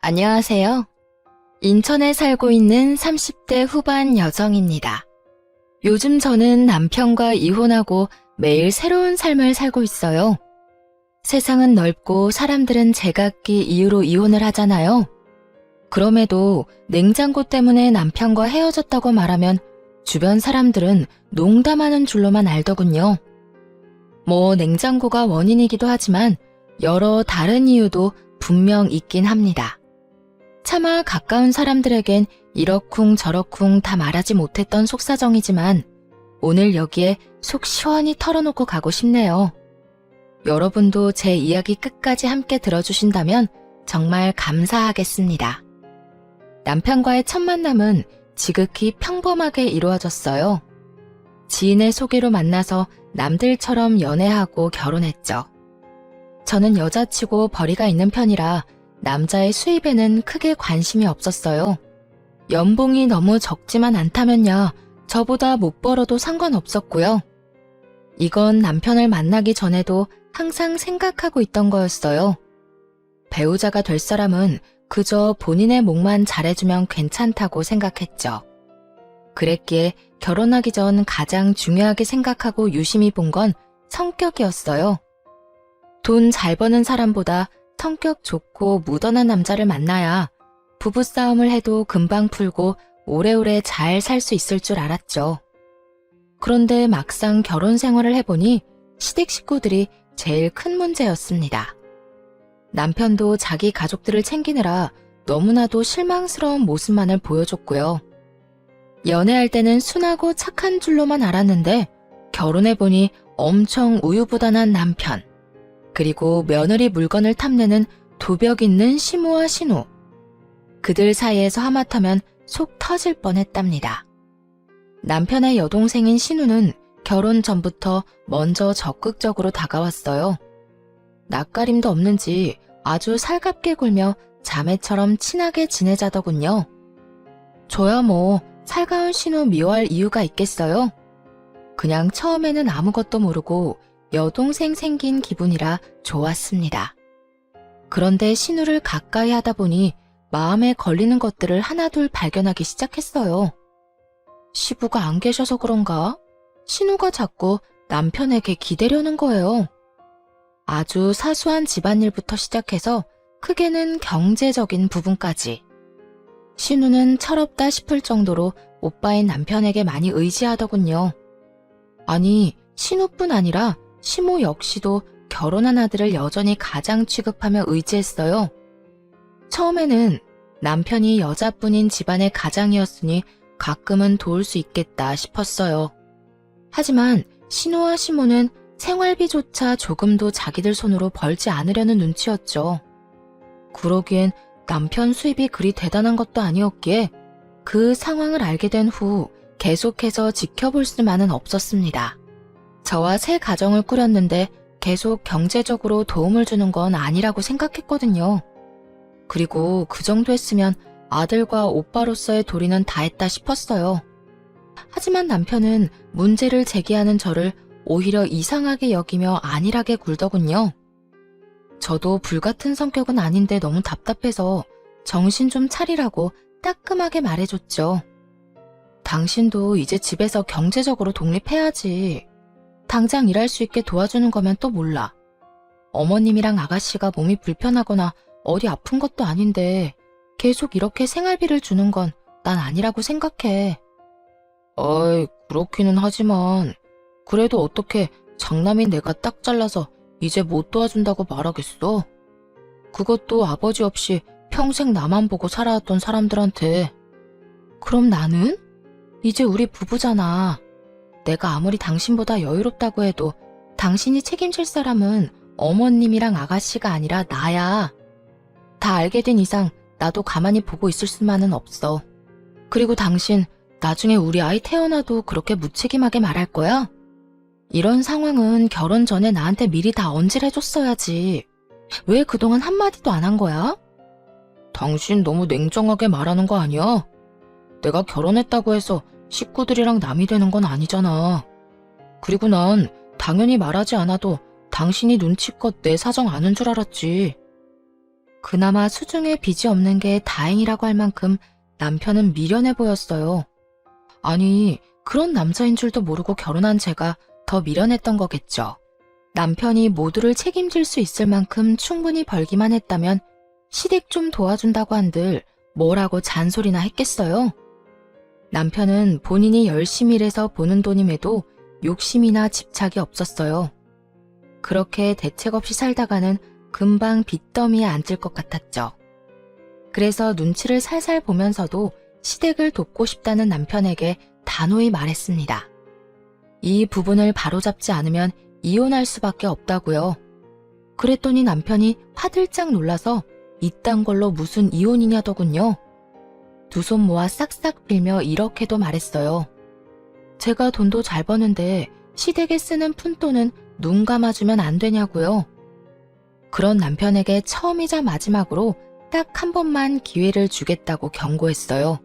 안녕하세요. 인천에 살고 있는 30대 후반 여성입니다. 요즘 저는 남편과 이혼하고 매일 새로운 삶을 살고 있어요. 세상은 넓고 사람들은 제각기 이유로 이혼을 하잖아요. 그럼에도 냉장고 때문에 남편과 헤어졌다고 말하면 주변 사람들은 농담하는 줄로만 알더군요. 냉장고가 원인이기도 하지만 여러 다른 이유도 분명 있긴 합니다. 차마 가까운 사람들에겐 이러쿵 저러쿵 다 말하지 못했던 속사정이지만 오늘 여기에 속 시원히 털어놓고 가고 싶네요. 여러분도 제 이야기 끝까지 함께 들어주신다면 정말 감사하겠습니다. 남편과의 첫 만남은 지극히 평범하게 이루어졌어요. 지인의 소개로 만나서 남들처럼 연애하고 결혼했죠. 저는 여자치고 벌이가 있는 편이라 남자의 수입에는 크게 관심이 없었어요. 연봉이 너무 적지만 않다면야 저보다 못 벌어도 상관없었고요. 이건 남편을 만나기 전에도 항상 생각하고 있던 거였어요. 배우자가 될 사람은 그저 본인의 몫만 잘해주면 괜찮다고 생각했죠. 그랬기에 결혼하기 전 가장 중요하게 생각하고 유심히 본 건 성격이었어요. 돈 잘 버는 사람보다 성격 좋고 무던한 남자를 만나야 부부싸움을 해도 금방 풀고 오래오래 잘 살 수 있을 줄 알았죠. 그런데 막상 결혼 생활을 해보니 시댁 식구들이 제일 큰 문제였습니다. 남편도 자기 가족들을 챙기느라 너무나도 실망스러운 모습만을 보여줬고요. 연애할 때는 순하고 착한 줄로만 알았는데 결혼해보니 엄청 우유부단한 남편, 그리고 며느리 물건을 탐내는 도벽 있는 시모와 신우. 그들 사이에서 하마터면 속 터질 뻔했답니다. 남편의 여동생인 신우는 결혼 전부터 먼저 적극적으로 다가왔어요. 낯가림도 없는지 아주 살갑게 굴며 자매처럼 친하게 지내자더군요. 저야 살가운 신우 미워할 이유가 있겠어요? 그냥 처음에는 아무것도 모르고 여동생 생긴 기분이라 좋았습니다. 그런데 신우를 가까이 하다 보니 마음에 걸리는 것들을 하나둘 발견하기 시작했어요. 시부가 안 계셔서 그런가? 신우가 자꾸 남편에게 기대려는 거예요. 아주 사소한 집안일부터 시작해서 크게는 경제적인 부분까지. 신우는 철없다 싶을 정도로 오빠인 남편에게 많이 의지하더군요. 아니, 신우뿐 아니라 시모 역시도 결혼한 아들을 여전히 가장 취급하며 의지했어요. 처음에는 남편이 여자뿐인 집안의 가장이었으니 가끔은 도울 수 있겠다 싶었어요. 하지만 신우와 시모는 생활비조차 조금도 자기들 손으로 벌지 않으려는 눈치였죠. 그러기엔 남편 수입이 그리 대단한 것도 아니었기에 그 상황을 알게 된 후 계속해서 지켜볼 수만은 없었습니다. 저와 새 가정을 꾸렸는데 계속 경제적으로 도움을 주는 건 아니라고 생각했거든요. 그리고 그 정도 했으면 아들과 오빠로서의 도리는 다 했다 싶었어요. 하지만 남편은 문제를 제기하는 저를 오히려 이상하게 여기며 안일하게 굴더군요. 저도 불같은 성격은 아닌데 너무 답답해서 정신 좀 차리라고 따끔하게 말해줬죠. 당신도 이제 집에서 경제적으로 독립해야지. 당장 일할 수 있게 도와주는 거면 또 몰라. 어머님이랑 아가씨가 몸이 불편하거나 어디 아픈 것도 아닌데 계속 이렇게 생활비를 주는 건 난 아니라고 생각해. 어이, 그렇기는 하지만 그래도 어떻게 장남인 내가 딱 잘라서 이제 못 도와준다고 말하겠어? 그것도 아버지 없이 평생 나만 보고 살아왔던 사람들한테. 그럼 나는? 이제 우리 부부잖아. 내가 아무리 당신보다 여유롭다고 해도 당신이 책임질 사람은 어머님이랑 아가씨가 아니라 나야. 다 알게 된 이상 나도 가만히 보고 있을 수만은 없어. 그리고 당신 나중에 우리 아이 태어나도 그렇게 무책임하게 말할 거야? 이런 상황은 결혼 전에 나한테 미리 다 언질해줬어야지. 왜 그동안 한마디도 안 한 거야? 당신 너무 냉정하게 말하는 거 아니야? 내가 결혼했다고 해서 식구들이랑 남이 되는 건 아니잖아. 그리고 난 당연히 말하지 않아도 당신이 눈치껏 내 사정 아는 줄 알았지. 그나마 수중에 빚이 없는 게 다행이라고 할 만큼 남편은 미련해 보였어요. 아니, 그런 남자인 줄도 모르고 결혼한 제가 더 미련했던 거겠죠. 남편이 모두를 책임질 수 있을 만큼 충분히 벌기만 했다면 시댁 좀 도와준다고 한들 뭐라고 잔소리나 했겠어요? 남편은 본인이 열심히 일해서 버는 돈임에도 욕심이나 집착이 없었어요. 그렇게 대책 없이 살다가는 금방 빚더미에 앉을 것 같았죠. 그래서 눈치를 살살 보면서도 시댁을 돕고 싶다는 남편에게 단호히 말했습니다. 이 부분을 바로잡지 않으면 이혼할 수밖에 없다고요. 그랬더니 남편이 화들짝 놀라서 이딴 걸로 무슨 이혼이냐더군요. 두 손 모아 싹싹 빌며 이렇게도 말했어요. 제가 돈도 잘 버는데 시댁에 쓰는 푼돈은 눈 감아주면 안 되냐고요. 그런 남편에게 처음이자 마지막으로 딱 한 번만 기회를 주겠다고 경고했어요.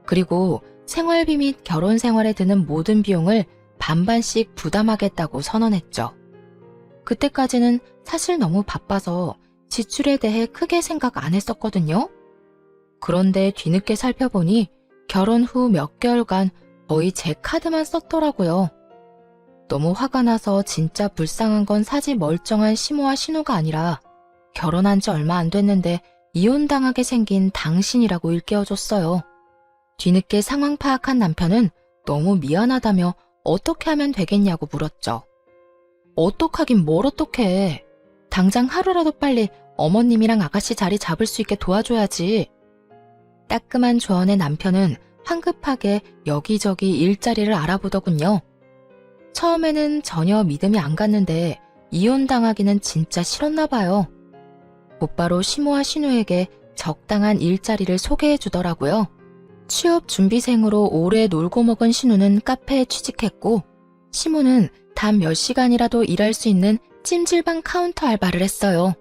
그리고 생활비 및 결혼 생활에 드는 모든 비용을 반반씩 부담하겠다고 선언했죠. 그때까지는 사실 너무 바빠서 지출에 대해 크게 생각 안 했었거든요. 그런데 뒤늦게 살펴보니 결혼 후 몇 개월간 거의 제 카드만 썼더라고요. 너무 화가 나서 진짜 불쌍한 건 사지 멀쩡한 시모와 신우가 아니라 결혼한 지 얼마 안 됐는데 이혼당하게 생긴 당신이라고 일깨워줬어요. 뒤늦게 상황 파악한 남편은 너무 미안하다며 어떻게 하면 되겠냐고 물었죠. 어떡하긴 뭘 어떡해. 당장 하루라도 빨리 어머님이랑 아가씨 자리 잡을 수 있게 도와줘야지. 따끔한 조언에 남편은 황급하게 여기저기 일자리를 알아보더군요. 처음에는 전혀 믿음이 안 갔는데 이혼당하기는 진짜 싫었나 봐요. 곧바로 시모와 신우에게 적당한 일자리를 소개해 주더라고요. 취업 준비생으로 오래 놀고 먹은 신우는 카페에 취직했고 시모는 단 몇 시간이라도 일할 수 있는 찜질방 카운터 알바를 했어요.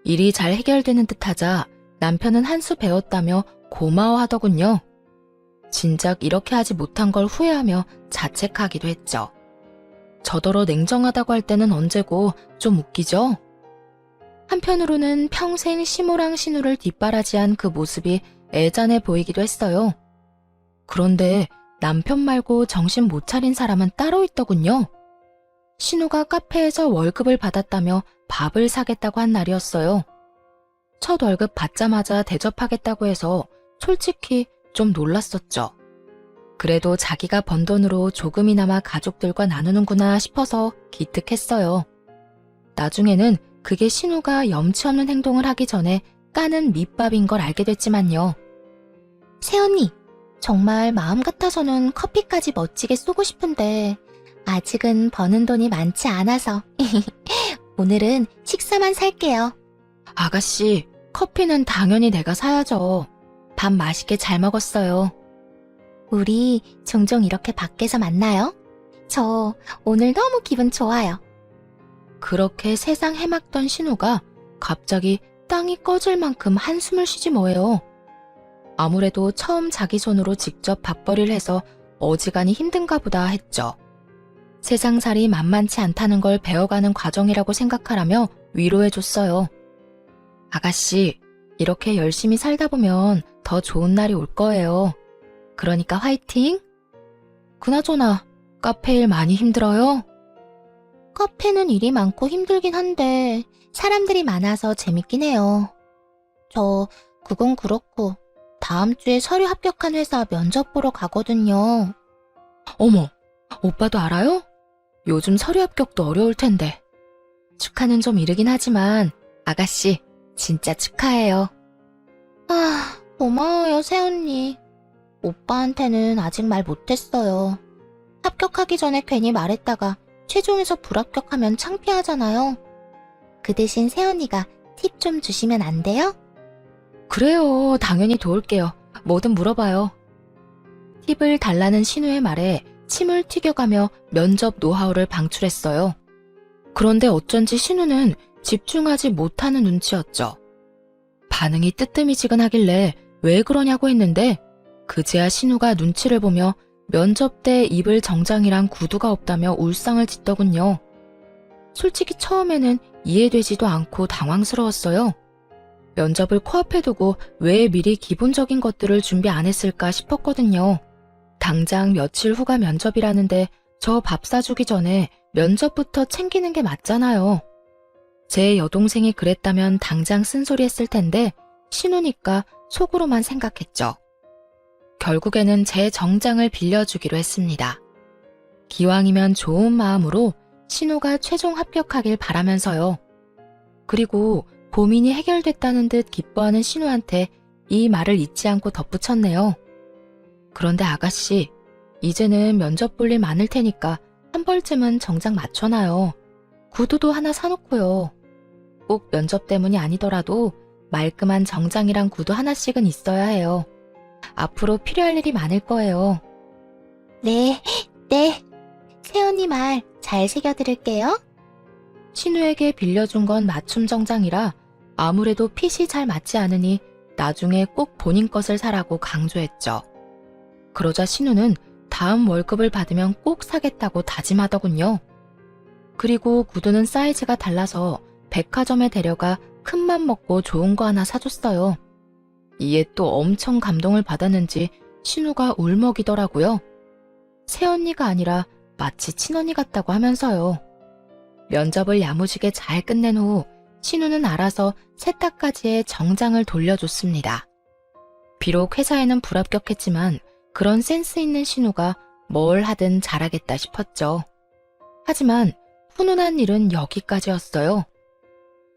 일이 잘 해결되는 듯하자 남편은 한 수 배웠다며 고마워하더군요. 진작 이렇게 하지 못한 걸 후회하며 자책하기도 했죠. 저더러 냉정하다고 할 때는 언제고 좀 웃기죠? 한편으로는 평생 시모랑 신우를 뒷바라지한 그 모습이 애잔해 보이기도 했어요. 그런데 남편 말고 정신 못 차린 사람은 따로 있더군요. 신우가 카페에서 월급을 받았다며 밥을 사겠다고 한 날이었어요. 첫 월급 받자마자 대접하겠다고 해서 솔직히 좀 놀랐었죠. 그래도 자기가 번 돈으로 조금이나마 가족들과 나누는구나 싶어서 기특했어요. 나중에는 그게 신우가 염치 없는 행동을 하기 전에 까는 밑밥인 걸 알게 됐지만요. 새언니, 정말 마음 같아서는 커피까지 멋지게 쏘고 싶은데 아직은 버는 돈이 많지 않아서 오늘은 식사만 살게요. 아가씨, 커피는 당연히 내가 사야죠. 밥 맛있게 잘 먹었어요. 우리 종종 이렇게 밖에서 만나요? 저 오늘 너무 기분 좋아요. 그렇게 세상 해막던 신우가 갑자기 땅이 꺼질 만큼 한숨을 쉬지 뭐예요. 아무래도 처음 자기 손으로 직접 밥벌이를 해서 어지간히 힘든가 보다 했죠. 세상살이 만만치 않다는 걸 배워가는 과정이라고 생각하라며 위로해줬어요. 아가씨, 이렇게 열심히 살다 보면 더 좋은 날이 올 거예요. 그러니까 화이팅! 그나저나 카페 일 많이 힘들어요? 카페는 일이 많고 힘들긴 한데 사람들이 많아서 재밌긴 해요. 그건 그렇고 다음 주에 서류 합격한 회사 면접 보러 가거든요. 어머, 오빠도 알아요? 요즘 서류 합격도 어려울 텐데. 축하는 좀 이르긴 하지만 아가씨, 진짜 축하해요. 아, 고마워요, 새언니. 오빠한테는 아직 말 못했어요. 합격하기 전에 괜히 말했다가 최종에서 불합격하면 창피하잖아요. 그 대신 새언니가 팁 좀 주시면 안 돼요? 그래요, 당연히 도울게요. 뭐든 물어봐요. 팁을 달라는 신우의 말에 침을 튀겨가며 면접 노하우를 방출했어요. 그런데 어쩐지 신우는 집중하지 못하는 눈치였죠. 반응이 뜨뜨미지근하길래 왜 그러냐고 했는데 그제야 신우가 눈치를 보며 면접 때 입을 정장이랑 구두가 없다며 울상을 짓더군요. 솔직히 처음에는 이해되지도 않고 당황스러웠어요. 면접을 코앞에 두고 왜 미리 기본적인 것들을 준비 안 했을까 싶었거든요. 당장 며칠 후가 면접이라는데 저 밥 사주기 전에 면접부터 챙기는 게 맞잖아요. 제 여동생이 그랬다면 당장 쓴소리 했을 텐데 신우니까 속으로만 생각했죠. 결국에는 제 정장을 빌려주기로 했습니다. 기왕이면 좋은 마음으로 신우가 최종 합격하길 바라면서요. 그리고 고민이 해결됐다는 듯 기뻐하는 신우한테 이 말을 잊지 않고 덧붙였네요. 그런데 아가씨, 이제는 면접 볼 일 많을 테니까 한 벌쯤은 정장 맞춰놔요. 구두도 하나 사놓고요. 꼭 면접 때문이 아니더라도 말끔한 정장이랑 구두 하나씩은 있어야 해요. 앞으로 필요할 일이 많을 거예요. 네. 새언니 말 잘 새겨들을게요. 신우에게 빌려준 건 맞춤 정장이라 아무래도 핏이 잘 맞지 않으니 나중에 꼭 본인 것을 사라고 강조했죠. 그러자 신우는 다음 월급을 받으면 꼭 사겠다고 다짐하더군요. 그리고 구두는 사이즈가 달라서 백화점에 데려가 큰맘 먹고 좋은 거 하나 사줬어요. 이에 또 엄청 감동을 받았는지 신우가 울먹이더라고요. 새언니가 아니라 마치 친언니 같다고 하면서요. 면접을 야무지게 잘 끝낸 후 신우는 알아서 세탁까지의 정장을 돌려줬습니다. 비록 회사에는 불합격했지만 그런 센스 있는 신우가 뭘 하든 잘하겠다 싶었죠. 하지만 훈훈한 일은 여기까지였어요.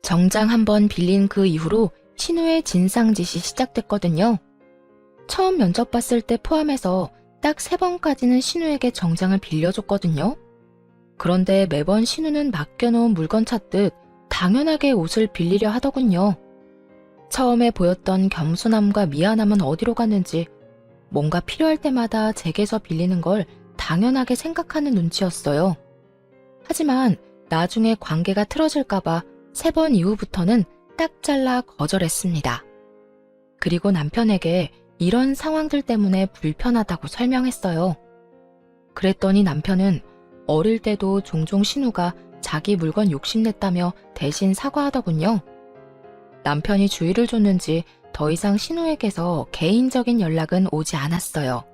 정장 한 번 빌린 그 이후로 신우의 진상짓이 시작됐거든요. 처음 면접 봤을 때 포함해서 딱 3번까지는 신우에게 정장을 빌려줬거든요. 그런데 매번 신우는 맡겨놓은 물건 찾듯 당연하게 옷을 빌리려 하더군요. 처음에 보였던 겸손함과 미안함은 어디로 갔는지 뭔가 필요할 때마다 제게서 빌리는 걸 당연하게 생각하는 눈치였어요. 하지만 나중에 관계가 틀어질까봐 3번 이후부터는 딱 잘라 거절했습니다. 그리고 남편에게 이런 상황들 때문에 불편하다고 설명했어요. 그랬더니 남편은 어릴 때도 종종 신우가 자기 물건 욕심냈다며 대신 사과하더군요. 남편이 주의를 줬는지 더 이상 신우에게서 개인적인 연락은 오지 않았어요.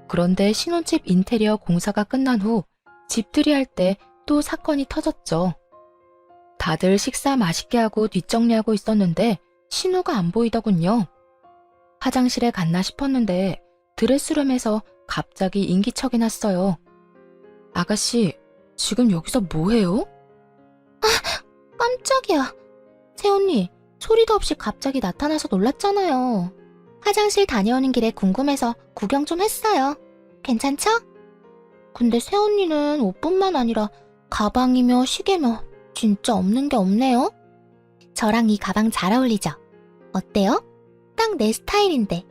그런데 신혼집 인테리어 공사가 끝난 후 집들이 할 때 또 사건이 터졌죠. 다들 식사 맛있게 하고 뒷정리하고 있었는데 신우가 안 보이더군요. 화장실에 갔나 싶었는데 드레스룸에서 갑자기 인기척이 났어요. 아가씨, 지금 여기서 뭐해요? 깜짝이야. 새언니, 소리도 없이 갑자기 나타나서 놀랐잖아요. 화장실 다녀오는 길에 궁금해서 구경 좀 했어요. 괜찮죠? 근데 새언니는 옷뿐만 아니라 가방이며 시계며 진짜 없는 게 없네요. 저랑 이 가방 잘 어울리죠? 어때요? 딱 내 스타일인데.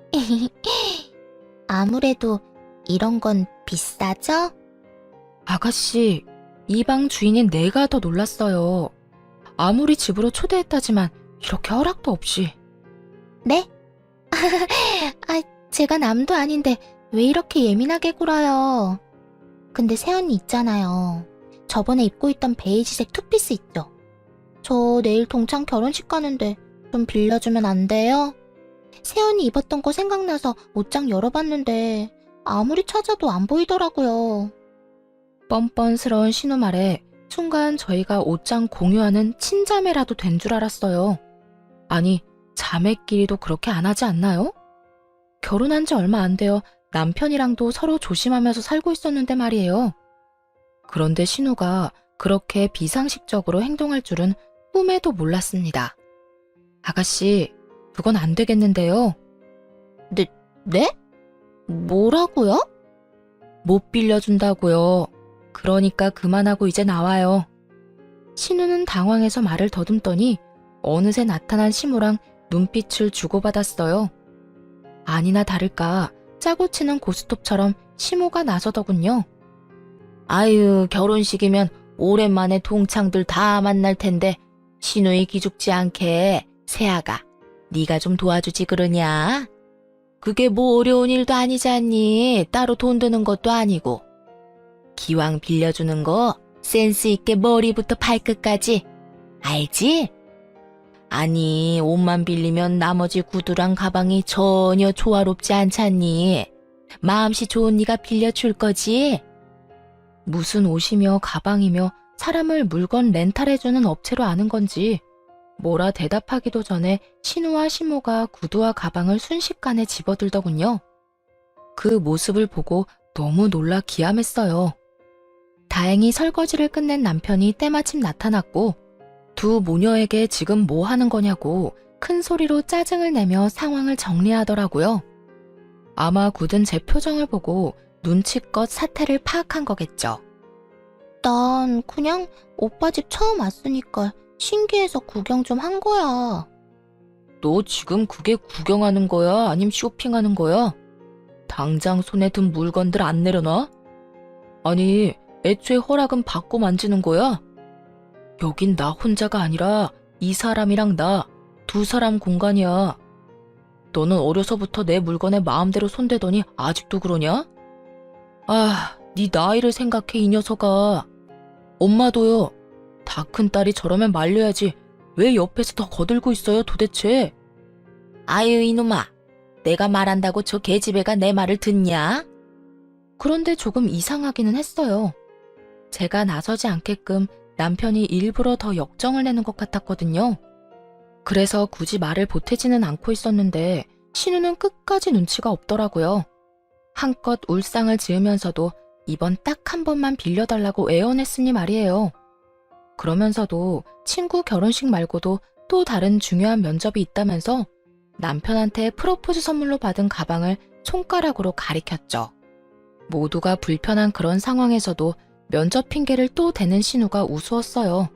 아무래도 이런 건 비싸죠? 아가씨, 이 방 주인인 내가 더 놀랐어요. 아무리 집으로 초대했다지만 이렇게 허락도 없이. 네? 제가 남도 아닌데 왜 이렇게 예민하게 굴어요? 근데 새언니 있잖아요. 저번에 입고 있던 베이지색 투피스 있죠? 저 내일 동창 결혼식 가는데 좀 빌려주면 안 돼요? 새언니 입었던 거 생각나서 옷장 열어봤는데 아무리 찾아도 안 보이더라고요. 뻔뻔스러운 신우 말에 순간 저희가 옷장 공유하는 친자매라도 된 줄 알았어요. 아니, 자매끼리도 그렇게 안 하지 않나요? 결혼한 지 얼마 안 되어 남편이랑도 서로 조심하면서 살고 있었는데 말이에요. 그런데 신우가 그렇게 비상식적으로 행동할 줄은 꿈에도 몰랐습니다. 아가씨, 그건 안 되겠는데요. 네? 뭐라고요? 못 빌려준다고요. 그러니까 그만하고 이제 나와요. 신우는 당황해서 말을 더듬더니 어느새 나타난 시무랑 눈빛을 주고받았어요. 아니나 다를까 짜고 치는 고스톱처럼 시무가 나서더군요. 아유, 결혼식이면 오랜만에 동창들 다 만날 텐데 신우이 기죽지 않게 세아가 네가 좀 도와주지 그러냐? 그게 뭐 어려운 일도 아니지 않니? 따로 돈 드는 것도 아니고. 기왕 빌려주는 거 센스 있게 머리부터 발끝까지 알지? 아니, 옷만 빌리면 나머지 구두랑 가방이 전혀 조화롭지 않잖니. 마음씨 좋은 네가 빌려줄 거지? 무슨 옷이며 가방이며 사람을 물건 렌탈해주는 업체로 아는 건지 뭐라 대답하기도 전에 신우와 시모가 구두와 가방을 순식간에 집어들더군요. 그 모습을 보고 너무 놀라 기함했어요. 다행히 설거지를 끝낸 남편이 때마침 나타났고 두 모녀에게 지금 뭐 하는 거냐고 큰 소리로 짜증을 내며 상황을 정리하더라고요. 아마 굳은 제 표정을 보고 눈치껏 사태를 파악한 거겠죠. 난 그냥 오빠 집 처음 왔으니까 신기해서 구경 좀 한 거야. 너 지금 그게 구경하는 거야? 아님 쇼핑하는 거야? 당장 손에 든 물건들 안 내려놔? 아니, 애초에 허락은 받고 만지는 거야? 여긴 나 혼자가 아니라 이 사람이랑 나 두 사람 공간이야. 너는 어려서부터 내 물건에 마음대로 손대더니 아직도 그러냐? 아, 네 나이를 생각해 이 녀석아. 엄마도요. 다 큰 딸이 저러면 말려야지. 왜 옆에서 더 거들고 있어요 도대체? 아유 이놈아. 내가 말한다고 저 계집애가 내 말을 듣냐? 그런데 조금 이상하기는 했어요. 제가 나서지 않게끔 남편이 일부러 더 역정을 내는 것 같았거든요. 그래서 굳이 말을 보태지는 않고 있었는데 신우는 끝까지 눈치가 없더라고요. 한껏 울상을 지으면서도 이번 딱 한 번만 빌려달라고 애원했으니 말이에요. 그러면서도 친구 결혼식 말고도 또 다른 중요한 면접이 있다면서 남편한테 프로포즈 선물로 받은 가방을 손가락으로 가리켰죠. 모두가 불편한 그런 상황에서도 면접 핑계를 또 대는 신우가 우스웠어요.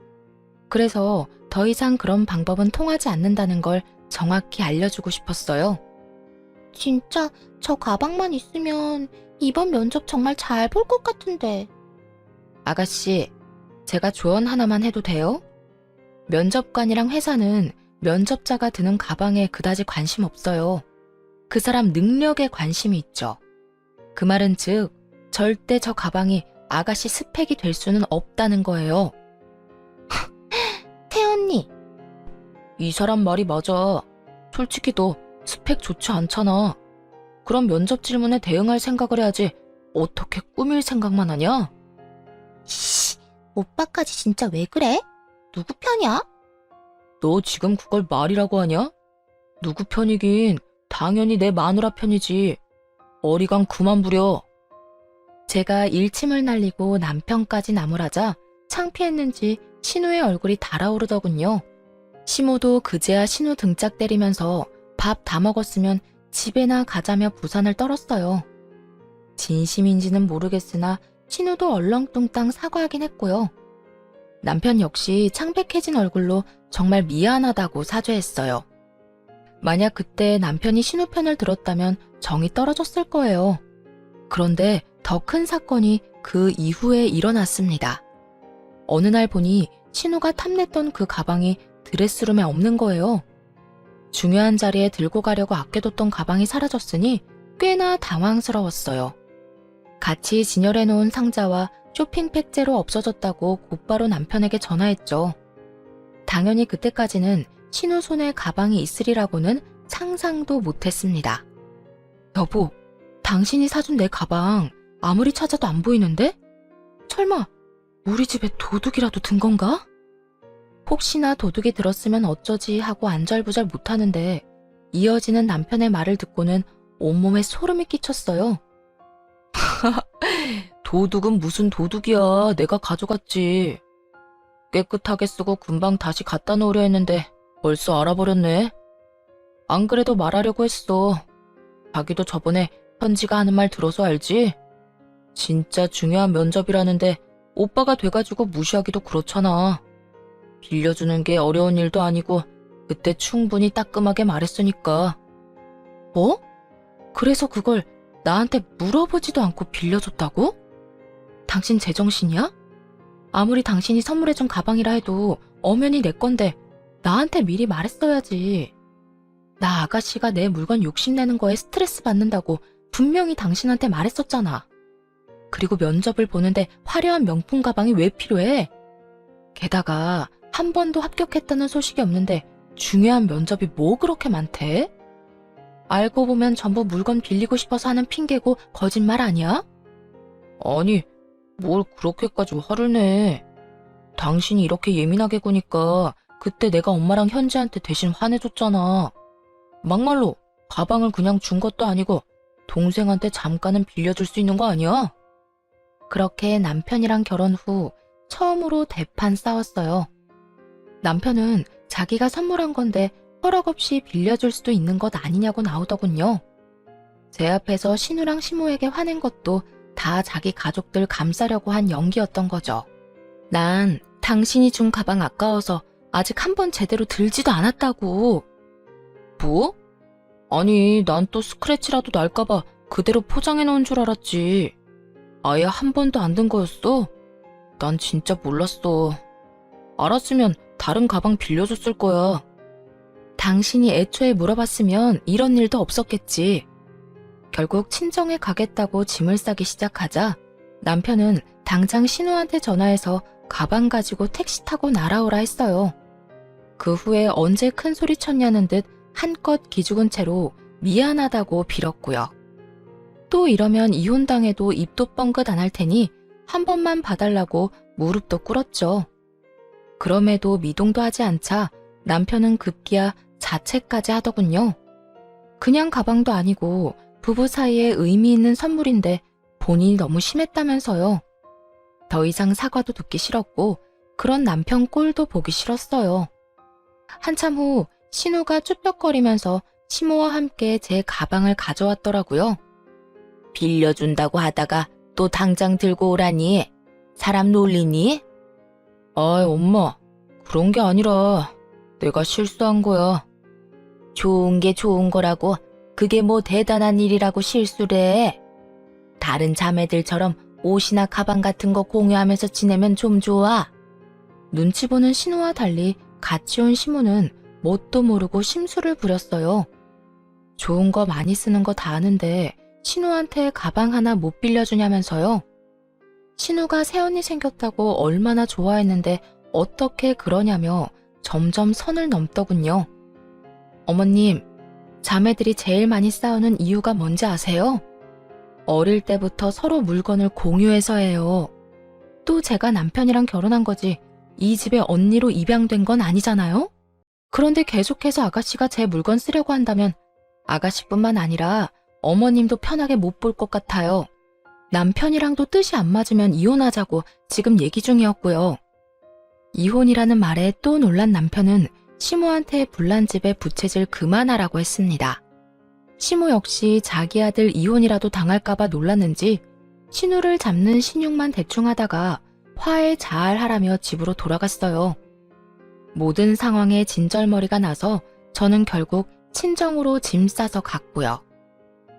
그래서 더 이상 그런 방법은 통하지 않는다는 걸 정확히 알려주고 싶었어요. 진짜 저 가방만 있으면 이번 면접 정말 잘 볼 것 같은데. 아가씨, 제가 조언 하나만 해도 돼요? 면접관이랑 회사는 면접자가 드는 가방에 그다지 관심 없어요. 그 사람 능력에 관심이 있죠. 그 말은 즉, 절대 저 가방이 아가씨 스펙이 될 수는 없다는 거예요. 태언니, 이 사람 말이 맞아. 솔직히 너 스펙 좋지 않잖아. 그럼 면접 질문에 대응할 생각을 해야지 어떻게 꾸밀 생각만 하냐? 씨, 오빠까지 진짜 왜 그래? 누구 편이야? 너 지금 그걸 말이라고 하냐? 누구 편이긴 당연히 내 마누라 편이지. 어리광 그만 부려. 제가 일침을 날리고 남편까지 나무라자 창피했는지 신우의 얼굴이 달아오르더군요. 시모도 그제야 신우 등짝 때리면서 밥 다 먹었으면 집에나 가자며 부산을 떨었어요. 진심인지는 모르겠으나 신우도 얼렁뚱땅 사과하긴 했고요. 남편 역시 창백해진 얼굴로 정말 미안하다고 사죄했어요. 만약 그때 남편이 신우 편을 들었다면 정이 떨어졌을 거예요. 그런데 더 큰 사건이 그 이후에 일어났습니다. 어느 날 보니 신우가 탐냈던 그 가방이 드레스룸에 없는 거예요. 중요한 자리에 들고 가려고 아껴뒀던 가방이 사라졌으니 꽤나 당황스러웠어요. 같이 진열해놓은 상자와 쇼핑백제로 없어졌다고 곧바로 남편에게 전화했죠. 당연히 그때까지는 신우 손에 가방이 있으리라고는 상상도 못했습니다. 여보, 당신이 사준 내 가방 아무리 찾아도 안 보이는데? 설마 우리 집에 도둑이라도 든 건가? 혹시나 도둑이 들었으면 어쩌지 하고 안절부절 못하는데 이어지는 남편의 말을 듣고는 온몸에 소름이 끼쳤어요. 도둑은 무슨 도둑이야. 내가 가져갔지. 깨끗하게 쓰고 금방 다시 갖다 놓으려 했는데 벌써 알아버렸네. 안 그래도 말하려고 했어. 자기도 저번에 현지가 하는 말 들어서 알지? 진짜 중요한 면접이라는데 오빠가 돼가지고 무시하기도 그렇잖아. 빌려주는 게 어려운 일도 아니고 그때 충분히 따끔하게 말했으니까. 뭐? 그래서 그걸 나한테 물어보지도 않고 빌려줬다고? 당신 제정신이야? 아무리 당신이 선물해준 가방이라 해도 엄연히 내 건데 나한테 미리 말했어야지. 나 아가씨가 내 물건 욕심내는 거에 스트레스 받는다고 분명히 당신한테 말했었잖아. 그리고 면접을 보는데 화려한 명품 가방이 왜 필요해? 게다가 한 번도 합격했다는 소식이 없는데 중요한 면접이 뭐 그렇게 많대? 알고 보면 전부 물건 빌리고 싶어서 하는 핑계고 거짓말 아니야? 아니, 뭘 그렇게까지 화를 내. 당신이 이렇게 예민하게 구니까 그때 내가 엄마랑 현지한테 대신 화내줬잖아. 막말로 가방을 그냥 준 것도 아니고 동생한테 잠깐은 빌려줄 수 있는 거 아니야? 그렇게 남편이랑 결혼 후 처음으로 대판 싸웠어요. 남편은 자기가 선물한 건데 허락 없이 빌려줄 수도 있는 것 아니냐고 나오더군요. 제 앞에서 신우랑 시모에게 화낸 것도 다 자기 가족들 감싸려고 한 연기였던 거죠. 난 당신이 준 가방 아까워서 아직 한 번 제대로 들지도 않았다고. 뭐? 아니, 난 또 스크래치라도 날까봐 그대로 포장해 놓은 줄 알았지. 아예 한 번도 안 든 거였어? 난 진짜 몰랐어. 알았으면 다른 가방 빌려줬을 거야. 당신이 애초에 물어봤으면 이런 일도 없었겠지. 결국 친정에 가겠다고 짐을 싸기 시작하자 남편은 당장 신우한테 전화해서 가방 가지고 택시 타고 날아오라 했어요. 그 후에 언제 큰 소리 쳤냐는 듯 한껏 기죽은 채로 미안하다고 빌었고요. 또 이러면 이혼당해도 입도 뻥긋 안 할 테니 한 번만 봐달라고 무릎도 꿇었죠. 그럼에도 미동도 하지 않자 남편은 급기야 자책까지 하더군요. 그냥 가방도 아니고 부부 사이에 의미 있는 선물인데 본인이 너무 심했다면서요. 더 이상 사과도 듣기 싫었고 그런 남편 꼴도 보기 싫었어요. 한참 후 신우가 쭈뼛거리면서 시모와 함께 제 가방을 가져왔더라고요. 빌려준다고 하다가 또 당장 들고 오라니. 사람 놀리니? 아이, 엄마. 그런 게 아니라 내가 실수한 거야. 좋은 게 좋은 거라고 그게 뭐 대단한 일이라고 실수래. 다른 자매들처럼 옷이나 가방 같은 거 공유하면서 지내면 좀 좋아. 눈치 보는 신우와 달리 같이 온 시모는 뭣도 모르고 심술을 부렸어요. 좋은 거 많이 쓰는 거 다 아는데 신우한테 가방 하나 못 빌려주냐면서요. 신우가 새언니 생겼다고 얼마나 좋아했는데 어떻게 그러냐며 점점 선을 넘더군요. 어머님, 자매들이 제일 많이 싸우는 이유가 뭔지 아세요? 어릴 때부터 서로 물건을 공유해서예요. 또 제가 남편이랑 결혼한 거지 이 집에 언니로 입양된 건 아니잖아요? 그런데 계속해서 아가씨가 제 물건 쓰려고 한다면 아가씨뿐만 아니라 어머님도 편하게 못 볼 것 같아요. 남편이랑도 뜻이 안 맞으면 이혼하자고 지금 얘기 중이었고요. 이혼이라는 말에 또 놀란 남편은 시모한테 불난 집에 부채질 그만하라고 했습니다. 시모 역시 자기 아들 이혼이라도 당할까봐 놀랐는지 신우를 잡는 신용만 대충 하다가 화해 잘 하라며 집으로 돌아갔어요. 모든 상황에 진절머리가 나서 저는 결국 친정으로 짐 싸서 갔고요.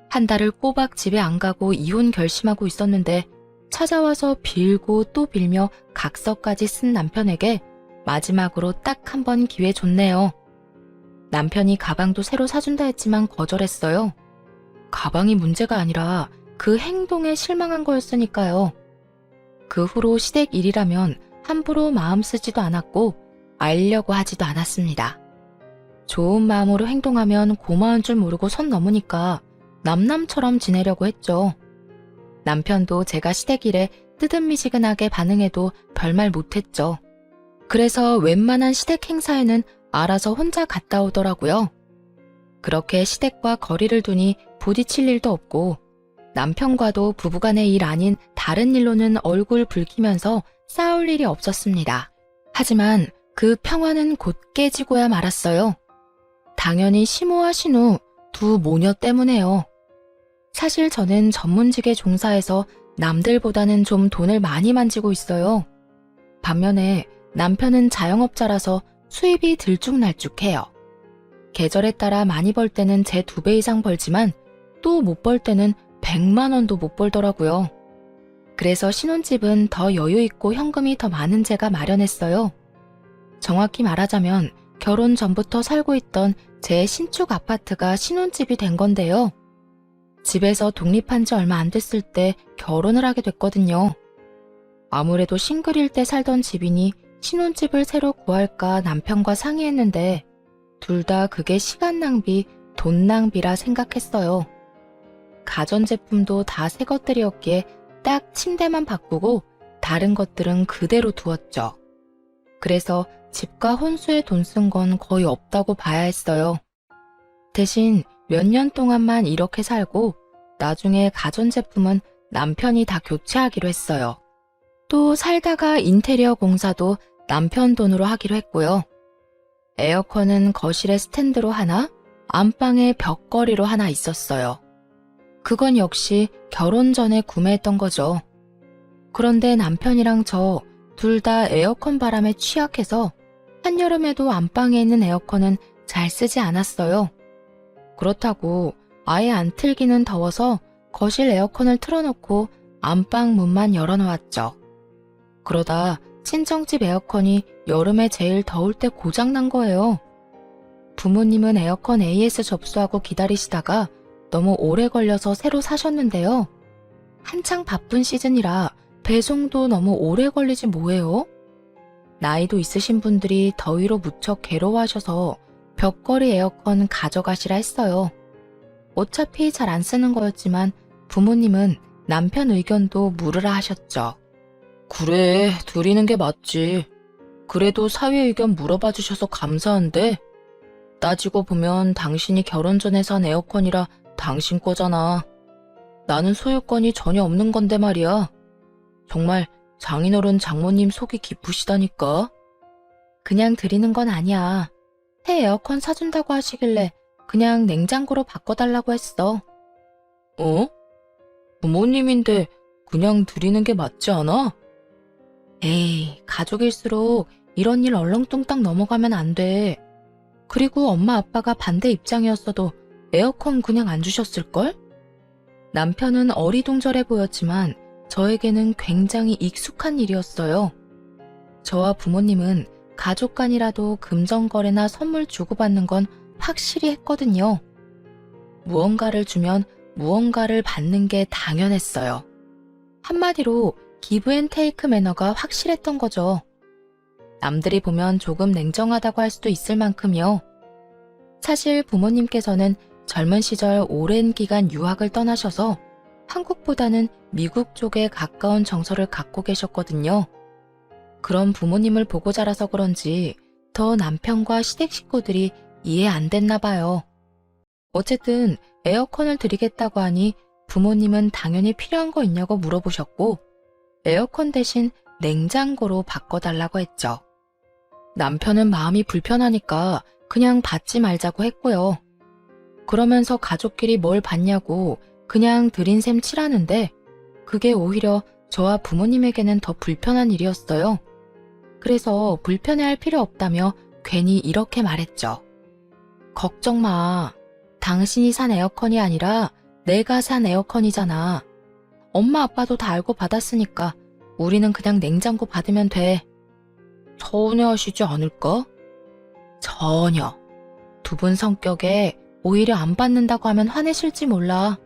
한 달을 꼬박 집에 안 가고 이혼 결심하고 있었는데 찾아와서 빌고 또 빌며 각서까지 쓴 남편에게 마지막으로 딱 한 번 기회 줬네요. 남편이 가방도 새로 사준다 했지만 거절했어요. 가방이 문제가 아니라 그 행동에 실망한 거였으니까요. 그 후로 시댁 일이라면 함부로 마음 쓰지도 않았고 알려고 하지도 않았습니다. 좋은 마음으로 행동하면 고마운 줄 모르고 선 넘으니까 남남처럼 지내려고 했죠. 남편도 제가 시댁 일에 뜨뜻미지근하게 반응해도 별말 못했죠. 그래서 웬만한 시댁 행사에는 알아서 혼자 갔다 오더라고요. 그렇게 시댁과 거리를 두니 부딪힐 일도 없고 남편과도 부부간의 일 아닌 다른 일로는 얼굴 붉히면서 싸울 일이 없었습니다. 하지만 그 평화는 곧 깨지고야 말았어요. 당연히 시모와 신우 두 모녀 때문에요. 사실 저는 전문직에 종사해서 남들보다는 좀 돈을 많이 만지고 있어요. 반면에 남편은 자영업자라서 수입이 들쭉날쭉해요. 계절에 따라 많이 벌 때는 제 2배 이상 벌지만 또 못 벌 때는 100만 원도 못 벌더라고요. 그래서 신혼집은 더 여유 있고 현금이 더 많은 제가 마련했어요. 정확히 말하자면 결혼 전부터 살고 있던 제 신축 아파트가 신혼집이 된 건데요. 집에서 독립한 지 얼마 안 됐을 때 결혼을 하게 됐거든요. 아무래도 싱글일 때 살던 집이니 신혼집을 새로 구할까 남편과 상의했는데 둘 다 그게 시간 낭비, 돈 낭비라 생각했어요. 가전제품도 다 새 것들이었기에 딱 침대만 바꾸고 다른 것들은 그대로 두었죠. 그래서 집과 혼수에 돈 쓴 건 거의 없다고 봐야 했어요. 대신 몇 년 동안만 이렇게 살고 나중에 가전제품은 남편이 다 교체하기로 했어요. 또 살다가 인테리어 공사도 남편 돈으로 하기로 했고요. 에어컨은 거실에 스탠드로 하나, 안방에 벽걸이로 하나 있었어요. 그건 역시 결혼 전에 구매했던 거죠. 그런데 남편이랑 저 둘 다 에어컨 바람에 취약해서 한여름에도 안방에 있는 에어컨은 잘 쓰지 않았어요. 그렇다고 아예 안 틀기는 더워서 거실 에어컨을 틀어놓고 안방 문만 열어놓았죠. 그러다 친정집 에어컨이 여름에 제일 더울 때 고장난 거예요. 부모님은 에어컨 AS 접수하고 기다리시다가 너무 오래 걸려서 새로 사셨는데요. 한창 바쁜 시즌이라 배송도 너무 오래 걸리지 뭐예요? 나이도 있으신 분들이 더위로 무척 괴로워하셔서 벽걸이 에어컨 가져가시라 했어요. 어차피 잘 안 쓰는 거였지만 부모님은 남편 의견도 물으라 하셨죠. 그래, 드리는 게 맞지. 그래도 사위 의견 물어봐 주셔서 감사한데 따지고 보면 당신이 결혼 전에 산 에어컨이라 당신 거잖아. 나는 소유권이 전혀 없는 건데 말이야. 정말 장인어른 장모님 속이 깊으시다니까. 그냥 드리는 건 아니야. 새 에어컨 사준다고 하시길래 그냥 냉장고로 바꿔달라고 했어. 어? 부모님인데 그냥 드리는 게 맞지 않아? 에이, 가족일수록 이런 일 얼렁뚱땅 넘어가면 안 돼. 그리고 엄마 아빠가 반대 입장이었어도 에어컨 그냥 안 주셨을걸? 남편은 어리둥절해 보였지만 저에게는 굉장히 익숙한 일이었어요. 저와 부모님은 가족 간이라도 금전거래나 선물 주고받는 건 확실히 했거든요. 무언가를 주면 무언가를 받는 게 당연했어요. 한마디로 기브앤테이크 매너가 확실했던 거죠. 남들이 보면 조금 냉정하다고 할 수도 있을 만큼요. 사실 부모님께서는 젊은 시절 오랜 기간 유학을 떠나셔서 한국보다는 미국 쪽에 가까운 정서를 갖고 계셨거든요. 그런 부모님을 보고 자라서 그런지 더 남편과 시댁 식구들이 이해 안 됐나 봐요. 어쨌든 에어컨을 드리겠다고 하니 부모님은 당연히 필요한 거 있냐고 물어보셨고 에어컨 대신 냉장고로 바꿔달라고 했죠. 남편은 마음이 불편하니까 그냥 받지 말자고 했고요. 그러면서 가족끼리 뭘 받냐고 그냥 드린 셈 치라는데 그게 오히려 저와 부모님에게는 더 불편한 일이었어요. 그래서 불편해할 필요 없다며 괜히 이렇게 말했죠. 걱정 마. 당신이 산 에어컨이 아니라 내가 산 에어컨이잖아. 엄마 아빠도 다 알고 받았으니까 우리는 그냥 냉장고 받으면 돼. 서운해하시지 않을까? 전혀. 두 분 성격에 오히려 안 받는다고 하면 화내실지 몰라.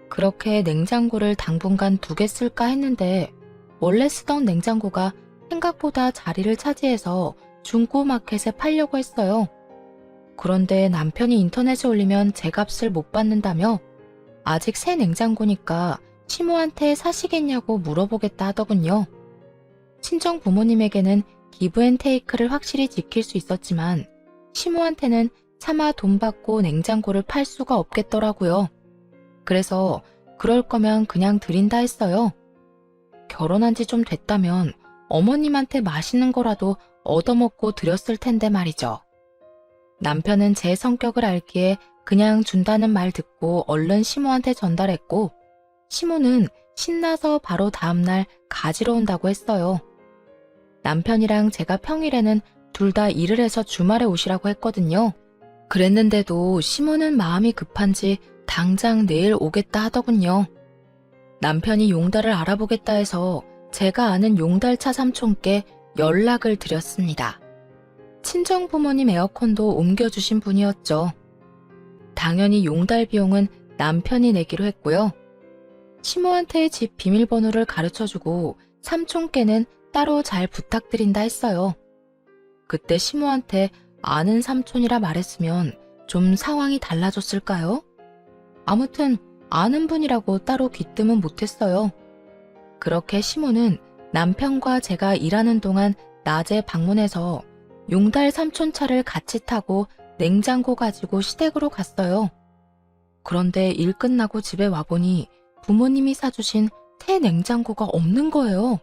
그렇게 냉장고를 당분간 2개 쓸까 했는데 원래 쓰던 냉장고가 생각보다 자리를 차지해서 중고마켓에 팔려고 했어요. 그런데 남편이 인터넷에 올리면 제 값을 못 받는다며 아직 새 냉장고니까 시모한테 사시겠냐고 물어보겠다 하더군요. 친정 부모님에게는 기브앤테이크를 확실히 지킬 수 있었지만 시모한테는 차마 돈 받고 냉장고를 팔 수가 없겠더라고요. 그래서 그럴 거면 그냥 드린다 했어요. 결혼한 지 좀 됐다면 어머님한테 맛있는 거라도 얻어먹고 드렸을 텐데 말이죠. 남편은 제 성격을 알기에 그냥 준다는 말 듣고 얼른 시모한테 전달했고 시모는 신나서 바로 다음날 가지러 온다고 했어요. 남편이랑 제가 평일에는 둘 다 일을 해서 주말에 오시라고 했거든요. 그랬는데도 시모는 마음이 급한지 당장 내일 오겠다 하더군요. 남편이 용달을 알아보겠다 해서 제가 아는 용달차 삼촌께 연락을 드렸습니다. 친정 부모님 에어컨도 옮겨주신 분이었죠. 당연히 용달 비용은 남편이 내기로 했고요. 시모한테 집 비밀번호를 가르쳐주고 삼촌께는 따로 잘 부탁드린다 했어요. 그때 시모한테 아는 삼촌이라 말했으면 좀 상황이 달라졌을까요? 아무튼 아는 분이라고 따로 귀뜸은 못했어요. 그렇게 시모는 남편과 제가 일하는 동안 낮에 방문해서 용달 삼촌 차를 같이 타고 냉장고 가지고 시댁으로 갔어요. 그런데 일 끝나고 집에 와보니 부모님이 사주신 새 냉장고가 없는 거예요.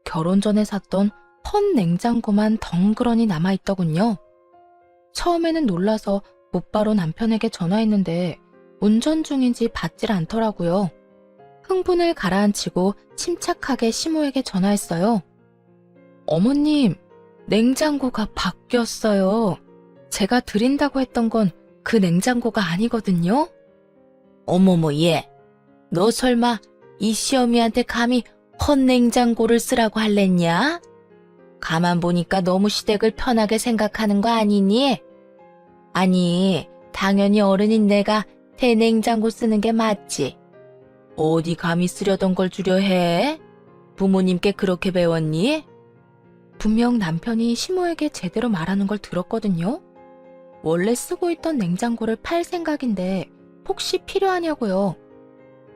결혼 전에 샀던 헌 냉장고만 덩그러니 남아있더군요. 처음에는 놀라서 곧바로 남편에게 전화했는데 운전 중인지 받질 않더라고요. 흥분을 가라앉히고 침착하게 시모에게 전화했어요. 어머님, 냉장고가 바뀌었어요. 제가 드린다고 했던 건 그 냉장고가 아니거든요. 어머머 얘, 너 설마 이 시어미한테 감히 헌 냉장고를 쓰라고 할랬냐? 가만 보니까 너무 시댁을 편하게 생각하는 거 아니니? 아니, 당연히 어른인 내가 새 냉장고 쓰는 게 맞지. 어디 감히 쓰려던 걸 주려 해? 부모님께 그렇게 배웠니? 분명 남편이 시모에게 제대로 말하는 걸 들었거든요. 원래 쓰고 있던 냉장고를 팔 생각인데 혹시 필요하냐고요.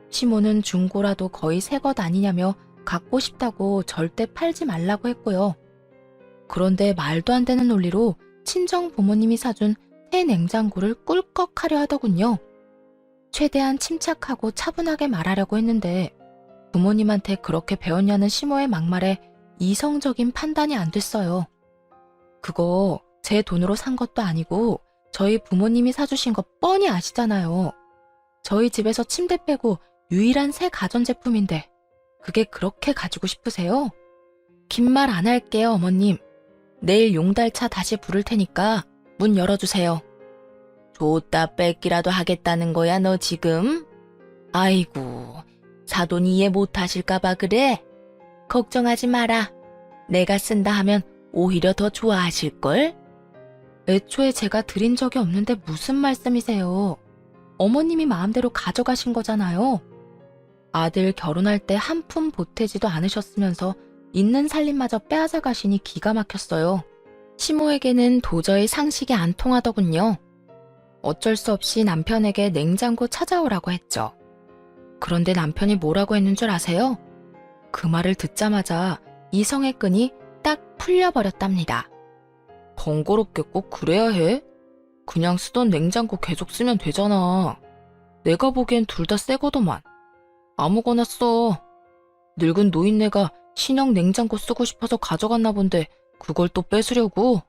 시모는 중고라도 거의 새 것 아니냐며 갖고 싶다고 절대 팔지 말라고 했고요. 그런데 말도 안 되는 논리로 친정 부모님이 사준 새 냉장고를 꿀꺽하려 하더군요. 최대한 침착하고 차분하게 말하려고 했는데 부모님한테 그렇게 배웠냐는 시모의 막말에 이성적인 판단이 안 됐어요. 그거 제 돈으로 산 것도 아니고 저희 부모님이 사주신 거 뻔히 아시잖아요. 저희 집에서 침대 빼고 유일한 새 가전제품인데 그게 그렇게 가지고 싶으세요? 긴 말 안 할게요, 어머님. 내일 용달차 다시 부를 테니까 문 열어주세요. 줬다 뺏기라도 하겠다는 거야, 너 지금? 아이고, 사돈 이해 못하실까봐 그래? 걱정하지 마라. 내가 쓴다 하면 오히려 더 좋아하실걸? 애초에 제가 드린 적이 없는데 무슨 말씀이세요? 어머님이 마음대로 가져가신 거잖아요. 아들 결혼할 때 한 푼 보태지도 않으셨으면서 있는 살림마저 빼앗아 가시니 기가 막혔어요. 시모에게는 도저히 상식이 안 통하더군요. 어쩔 수 없이 남편에게 냉장고 찾아오라고 했죠. 그런데 남편이 뭐라고 했는 줄 아세요? 그 말을 듣자마자 이성의 끈이 딱 풀려버렸답니다. 번거롭게 꼭 그래야 해? 그냥 쓰던 냉장고 계속 쓰면 되잖아. 내가 보기엔 둘 다 새거더만. 아무거나 써. 늙은 노인네가 신형 냉장고 쓰고 싶어서 가져갔나 본데 그걸 또 뺏으려고?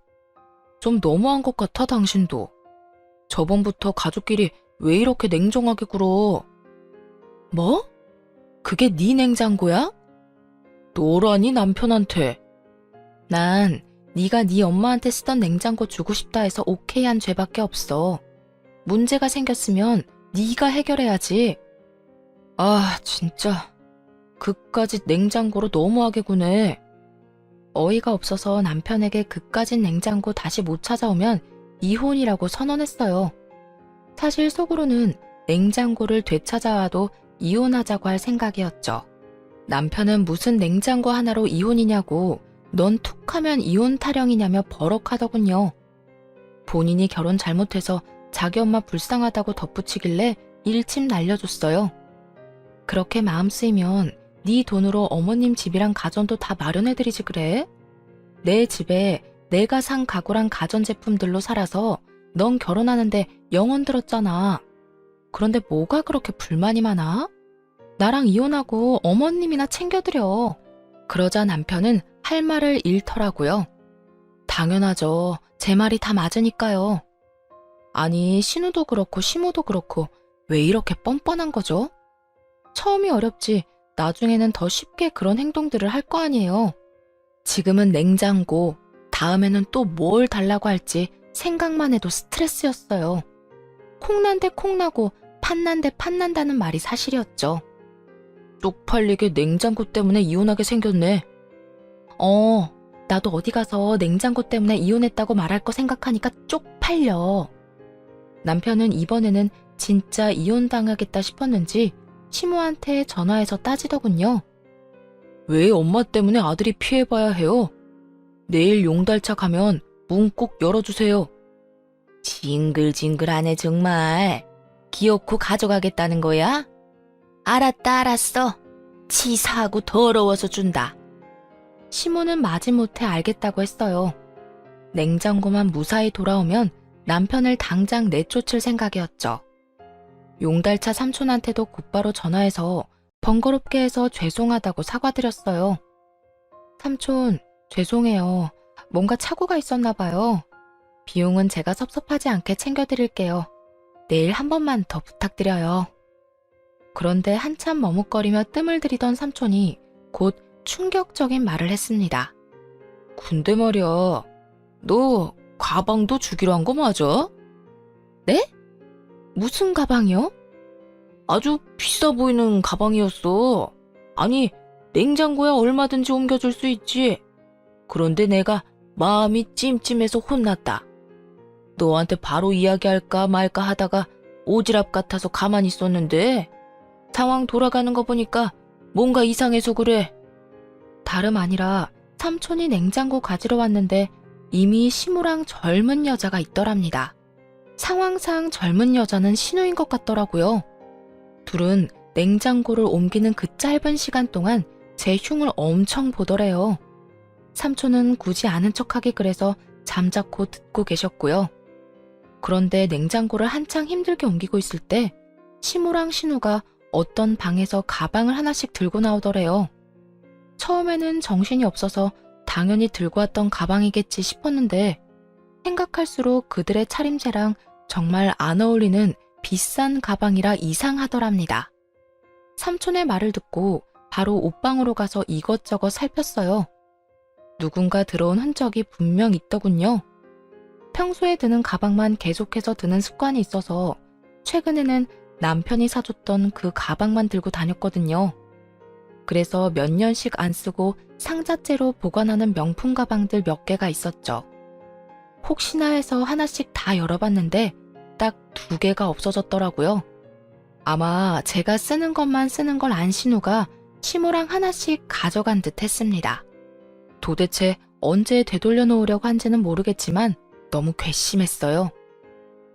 좀 너무한 것 같아, 당신도. 저번부터 가족끼리 왜 이렇게 냉정하게 굴어? 뭐? 그게 네 냉장고야? 너라니 남편한테. 난 네가 네 엄마한테 쓰던 냉장고 주고 싶다 해서 오케이 한 죄밖에 없어. 문제가 생겼으면 네가 해결해야지. 아, 진짜. 그까짓 냉장고로 너무하게 구네. 어이가 없어서 남편에게 그까짓 냉장고 다시 못 찾아오면 이혼이라고 선언했어요. 사실 속으로는 냉장고를 되찾아와도 이혼하자고 할 생각이었죠. 남편은 무슨 냉장고 하나로 이혼이냐고, 넌 툭하면 이혼 타령이냐며 버럭하더군요. 본인이 결혼 잘못해서 자기 엄마 불쌍하다고 덧붙이길래 일침 날려줬어요. 그렇게 마음 쓰이면 네 돈으로 어머님 집이랑 가전도 다 마련해드리지 그래? 내 집에 내가 산 가구랑 가전제품들로 살아서 넌 결혼하는데 영혼 들었잖아. 그런데 뭐가 그렇게 불만이 많아? 나랑 이혼하고 어머님이나 챙겨드려. 그러자 남편은 할 말을 잃더라고요. 당연하죠. 제 말이 다 맞으니까요. 아니, 신우도 그렇고 시모도 그렇고 왜 이렇게 뻔뻔한 거죠? 처음이 어렵지 나중에는 더 쉽게 그런 행동들을 할 거 아니에요. 지금은 냉장고, 다음에는 또 뭘 달라고 할지 생각만 해도 스트레스였어요. 콩난 데 콩나고 팥난 데 팥난다는 말이 사실이었죠. 쪽팔리게 냉장고 때문에 이혼하게 생겼네. 나도 어디 가서 냉장고 때문에 이혼했다고 말할 거 생각하니까 쪽팔려. 남편은 이번에는 진짜 이혼당하겠다 싶었는지 시모한테 전화해서 따지더군요. 왜 엄마 때문에 아들이 피해봐야 해요? 내일 용달차 가면 문 꼭 열어주세요. 징글징글하네 정말. 기어코 가져가겠다는 거야? 알았어. 치사하고 더러워서 준다. 시모는 마지못해 알겠다고 했어요. 냉장고만 무사히 돌아오면 남편을 당장 내쫓을 생각이었죠. 용달차 삼촌한테도 곧바로 전화해서 번거롭게 해서 죄송하다고 사과드렸어요. 삼촌, 죄송해요. 뭔가 착오가 있었나 봐요. 비용은 제가 섭섭하지 않게 챙겨드릴게요. 내일 한 번만 더 부탁드려요. 그런데 한참 머뭇거리며 뜸을 들이던 삼촌이 곧 충격적인 말을 했습니다. 근데 말이야, 너 가방도 주기로 한 거 맞아? 네? 무슨 가방이요? 아주 비싸 보이는 가방이었어. 아니, 냉장고에 얼마든지 옮겨줄 수 있지. 그런데 내가 마음이 찜찜해서 혼났다. 너한테 바로 이야기할까 말까 하다가 오지랖 같아서 가만히 있었는데 상황 돌아가는 거 보니까 뭔가 이상해서 그래. 다름 아니라 삼촌이 냉장고 가지러 왔는데 이미 시무랑 젊은 여자가 있더랍니다. 상황상 젊은 여자는 신우인 것 같더라고요. 둘은 냉장고를 옮기는 그 짧은 시간 동안 제 흉을 엄청 보더래요. 삼촌은 굳이 아는 척하기 그래서 잠자코 듣고 계셨고요. 그런데 냉장고를 한창 힘들게 옮기고 있을 때 시무랑 신우가 어떤 방에서 가방을 하나씩 들고 나오더래요. 처음에는 정신이 없어서 당연히 들고 왔던 가방이겠지 싶었는데 생각할수록 그들의 차림새랑 정말 안 어울리는 비싼 가방이라 이상하더랍니다. 삼촌의 말을 듣고 바로 옷방으로 가서 이것저것 살폈어요. 누군가 들어온 흔적이 분명 있더군요. 평소에 드는 가방만 계속해서 드는 습관이 있어서 최근에는 남편이 사줬던 그 가방만 들고 다녔거든요. 그래서 몇 년씩 안 쓰고 상자째로 보관하는 명품 가방들 몇 개가 있었죠. 혹시나 해서 하나씩 다 열어봤는데 딱 2개가 없어졌더라고요. 아마 제가 쓰는 것만 쓰는 걸 안 신우가 시무랑 하나씩 가져간 듯 했습니다. 도대체 언제 되돌려 놓으려고 한지는 모르겠지만 너무 괘씸했어요.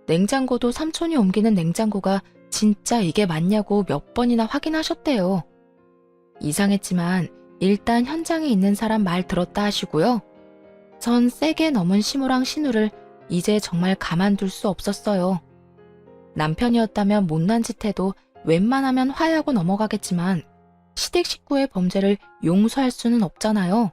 냉장고도 삼촌이 옮기는 냉장고가 진짜 이게 맞냐고 몇 번이나 확인하셨대요. 이상했지만 일단 현장에 있는 사람 말 들었다 하시고요. 전 세게 넘은 시무랑 신우를 이제 정말 가만둘 수 없었어요. 남편이었다면 못난 짓 해도 웬만하면 화해하고 넘어가겠지만 시댁 식구의 범죄를 용서할 수는 없잖아요.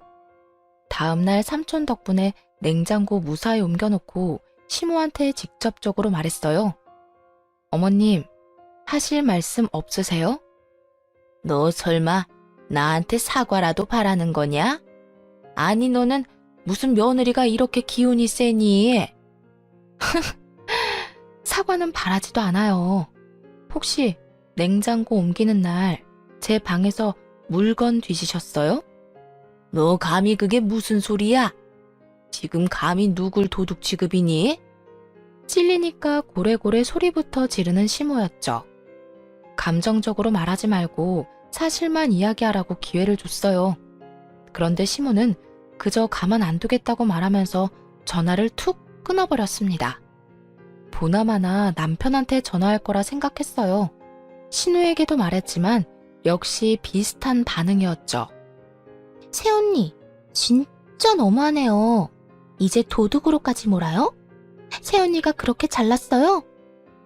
다음날 삼촌 덕분에 냉장고 무사히 옮겨놓고 시무한테 직접적으로 말했어요. 어머님, 하실 말씀 없으세요? 너 설마 나한테 사과라도 바라는 거냐? 아니 너는 무슨 며느리가 이렇게 기운이 세니? 사과는 바라지도 않아요. 혹시 냉장고 옮기는 날 제 방에서 물건 뒤지셨어요? 너 감히 그게 무슨 소리야? 지금 감히 누굴 도둑 취급이니? 찔리니까 고래고래 소리부터 지르는 시모였죠. 감정적으로 말하지 말고 사실만 이야기하라고 기회를 줬어요. 그런데 시모는 그저 가만 안 두겠다고 말하면서 전화를 툭 끊어버렸습니다. 보나마나 남편한테 전화할 거라 생각했어요. 신우에게도 말했지만 역시 비슷한 반응이었죠. 새언니, 진짜 너무하네요. 이제 도둑으로까지 몰아요? 새언니가 그렇게 잘났어요?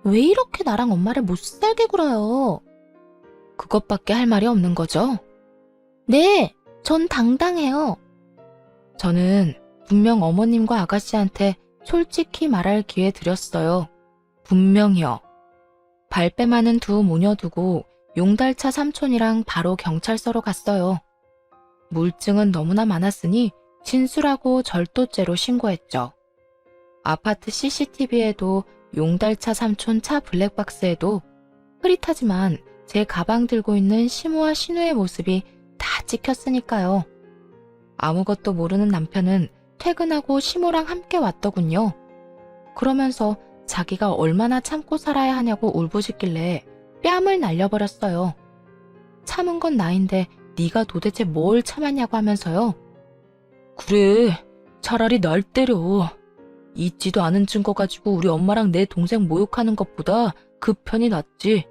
왜 이렇게 나랑 엄마를 못 살게 굴어요? 그것밖에 할 말이 없는 거죠? 네, 전 당당해요. 저는 분명 어머님과 아가씨한테 솔직히 말할 기회 드렸어요. 분명히요. 발뺌 많은 두 모녀 두고 용달차 삼촌이랑 바로 경찰서로 갔어요. 물증은 너무나 많았으니 진술하고 절도죄로 신고했죠. 아파트 CCTV에도 용달차 삼촌 차 블랙박스에도 흐릿하지만 제 가방 들고 있는 시모와 신우의 모습이 다 찍혔으니까요. 아무것도 모르는 남편은 퇴근하고 시모랑 함께 왔더군요. 그러면서 자기가 얼마나 참고 살아야 하냐고 울부짖길래 뺨을 날려버렸어요. 참은 건 나인데 네가 도대체 뭘 참았냐고 하면서요. 그래, 차라리 날 때려. 있지도 않은 증거 가지고 우리 엄마랑 내 동생 모욕하는 것보다 그 편이 낫지.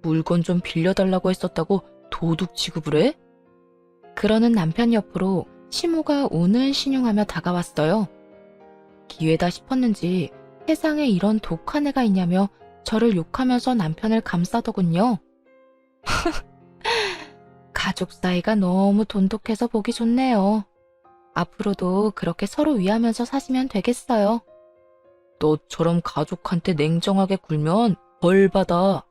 물건 좀 빌려달라고 했었다고 도둑 취급을 해? 그러는 남편 옆으로 시모가 우는 신용하며 다가왔어요. 기회다 싶었는지 세상에 이런 독한 애가 있냐며 저를 욕하면서 남편을 감싸더군요. 가족 사이가 너무 돈독해서 보기 좋네요. 앞으로도 그렇게 서로 위하면서 사시면 되겠어요. 너처럼 가족한테 냉정하게 굴면 벌 받아.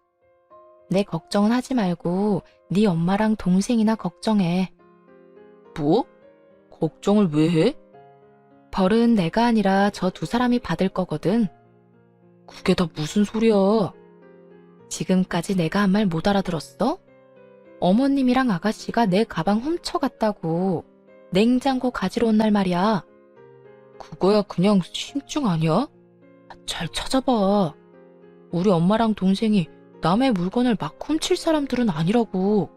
내 걱정은 하지 말고 네 엄마랑 동생이나 걱정해. 뭐? 걱정을 왜 해? 벌은 내가 아니라 저 두 사람이 받을 거거든. 그게 다 무슨 소리야? 지금까지 내가 한 말 못 알아들었어? 어머님이랑 아가씨가 내 가방 훔쳐갔다고 냉장고 가지러 온 날 말이야. 그거야 그냥 심증 아니야? 잘 찾아봐. 우리 엄마랑 동생이 남의 물건을 막 훔칠 사람들은 아니라고.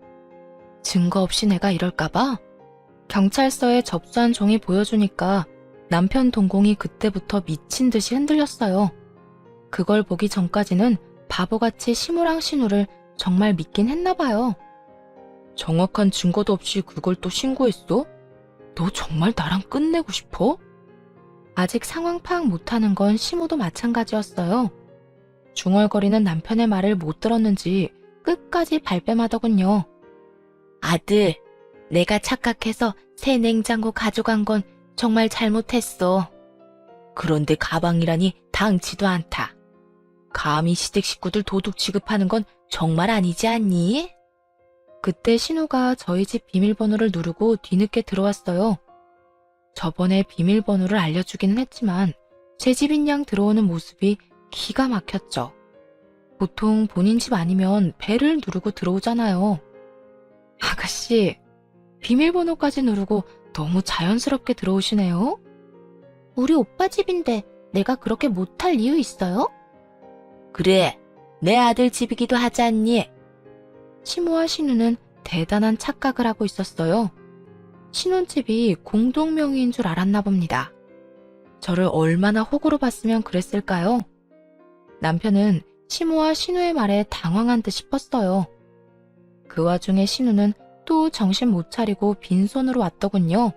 증거 없이 내가 이럴까봐? 경찰서에 접수한 종이 보여주니까 남편 동공이 그때부터 미친 듯이 흔들렸어요. 그걸 보기 전까지는 바보같이 시무랑 신우를 정말 믿긴 했나 봐요. 정확한 증거도 없이 그걸 또 신고했어? 너 정말 나랑 끝내고 싶어? 아직 상황 파악 못하는 건 시무도 마찬가지였어요. 중얼거리는 남편의 말을 못 들었는지 끝까지 발뺌하더군요. 아들, 내가 착각해서 새 냉장고 가져간 건 정말 잘못했어. 그런데 가방이라니 당치도 않다. 감히 시댁 식구들 도둑 취급하는 건 정말 아니지 않니? 그때 신우가 저희 집 비밀번호를 누르고 뒤늦게 들어왔어요. 저번에 비밀번호를 알려주기는 했지만 제 집인 양 들어오는 모습이 기가 막혔죠. 보통 본인 집 아니면 벨을 누르고 들어오잖아요. 아가씨, 비밀번호까지 누르고 너무 자연스럽게 들어오시네요. 우리 오빠 집인데 내가 그렇게 못할 이유 있어요? 그래, 내 아들 집이기도 하지 않니? 시모와 신우는 대단한 착각을 하고 있었어요. 신혼집이 공동명의인 줄 알았나 봅니다. 저를 얼마나 호구로 봤으면 그랬을까요? 남편은 시모와 신우의 말에 당황한 듯 싶었어요. 그 와중에 신우는 또 정신 못 차리고 빈손으로 왔더군요.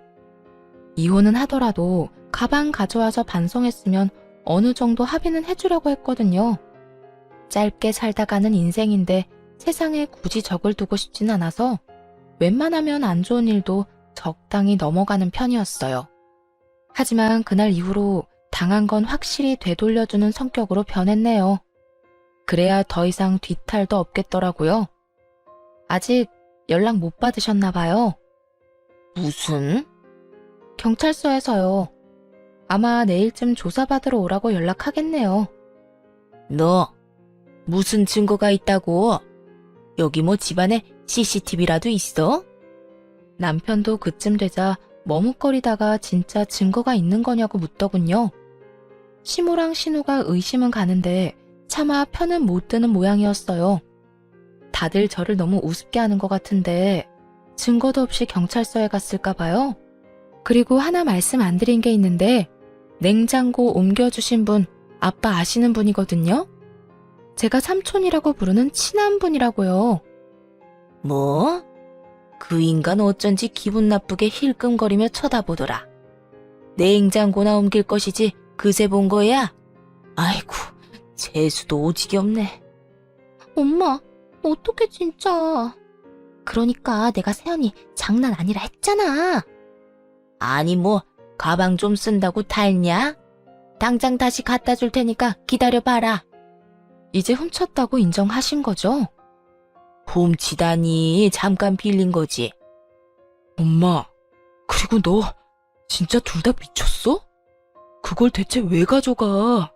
이혼은 하더라도 가방 가져와서 반송했으면 어느 정도 합의는 해주려고 했거든요. 짧게 살다가는 인생인데 세상에 굳이 적을 두고 싶진 않아서 웬만하면 안 좋은 일도 적당히 넘어가는 편이었어요. 하지만 그날 이후로 당한 건 확실히 되돌려주는 성격으로 변했네요. 그래야 더 이상 뒤탈도 없겠더라고요. 아직 연락 못 받으셨나 봐요. 무슨? 경찰서에서요. 아마 내일쯤 조사받으러 오라고 연락하겠네요. 너 무슨 증거가 있다고? 여기 뭐 집안에 CCTV라도 있어? 남편도 그쯤 되자 머뭇거리다가 진짜 증거가 있는 거냐고 묻더군요. 시모랑 신우가 의심은 가는데 차마 편은 못 드는 모양이었어요. 다들 저를 너무 우습게 하는 것 같은데 증거도 없이 경찰서에 갔을까 봐요. 그리고 하나 말씀 안 드린 게 있는데 냉장고 옮겨주신 분 아빠 아시는 분이거든요. 제가 삼촌이라고 부르는 친한 분이라고요. 뭐? 그 인간 어쩐지 기분 나쁘게 힐끔거리며 쳐다보더라. 냉장고나 옮길 것이지 그새 본 거야? 아이고, 재수도 오지게 없네. 엄마, 어떡해 진짜. 그러니까 내가 세연이 장난 아니라 했잖아. 아니 뭐 가방 좀 쓴다고 탈냐? 당장 다시 갖다 줄 테니까 기다려봐라. 이제 훔쳤다고 인정하신 거죠? 훔치다니 잠깐 빌린 거지. 엄마, 그리고 너 진짜 둘 다 미쳤어? 그걸 대체 왜 가져가?